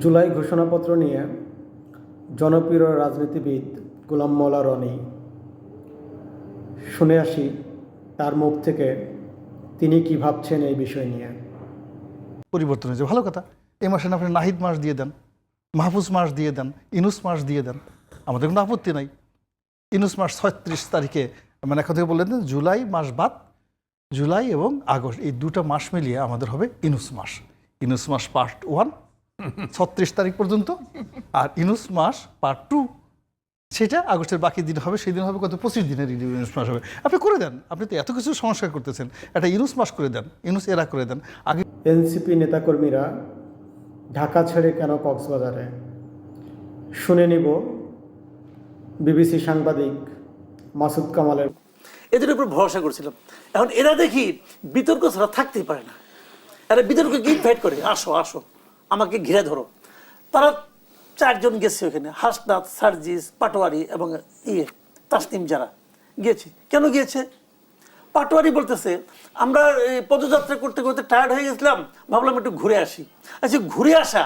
জুলাই ঘোষণাপত্র নিয়ে জনপ্রিয় রাজনীতিবিদ গোলাম মোল্লা রনি, শুনে আসি তার মুখ থেকে তিনি কি ভাবছেন এই বিষয় নিয়ে। পরিবর্তন হয়েছে, ভালো কথা। এই মাসে আপনি নাহিদ মাস দিয়ে দেন, মাহফুজ মাস দিয়ে দেন, ইনুস মাস দিয়ে দেন, আমাদের কোনো আপত্তি নাই। ইনুস মাস 36 তারিখে, মানে এখন থেকে বললেন জুলাই মাস বাদ, জুলাই এবং আগস্ট এই দুটো মাস মিলিয়ে আমাদের হবে ইনুস মাস। ইনুস মাস পার্ট 1 36 তারিখ পর্যন্ত, আর ইনুস মাস পার্ট 2 সেটা আগস্টের বাকি দিন হবে। সেই দিন হবে কত, 25 দিনের ইনুস মাস হবে। আপনি করে দেন, আপনি তো এত কিছু সংস্কার করতেছেন, একটা ইনুস মাস করে দেন, ইনুস এরা করে দেন। আগে এনসিপি নেতাকর্মীরা ঢাকা ছেড়ে কেন কক্সবাজারে, শুনে নিব বিবিসি সাংবাদিক মাসুদ কামালের। এদের উপর ভরসা করছিলাম। এখন এরা দেখি বিতর্ক ছাড়া থাকতেই পারে না, এরা বিতর্ককে ইনভাইট করে, আসো আসো আমাকে ঘিরে ধরো। তারা 4 জন গেছে ওখানে, হাসনাত, সার্জিস, পাটোয়ারি এবং তাসনিম, যারা গিয়েছে। কেন গিয়েছে? পাটোয়ারি বলতেছে আমরা পদযাত্রা করতে করতে টায়ার্ড হয়ে গেছিলাম, ভাবলাম একটু ঘুরে আসি। আচ্ছা, ঘুরে আসা,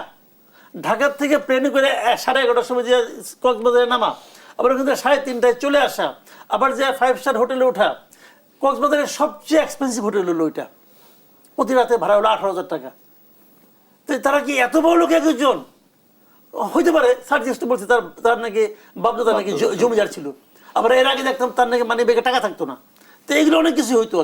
ঢাকার থেকে প্লেনে করে 11:30টার সময় যে কক্সবাজারে নামা, আবার ওখান থেকে 3:30টায় চলে আসা, আবার যে 5 স্টার হোটেলে ওঠা। কক্সবাজারের সবচেয়ে এক্সপেন্সিভ হোটেল হলো ওইটা, প্রতি রাতে ভাড়া হলো 18,000 টাকা। তো তারা কি এত বড় লোক একজন? হইতে পারে। সার্জিস্ট বলছে তার নাকি বাপদাদা নাকি জমিদার ছিল, আবার এর আগে দেখতাম তার নাকি মানে বেগে টাকা থাকতো না। তো এগুলো অনেক কিছু হইতো।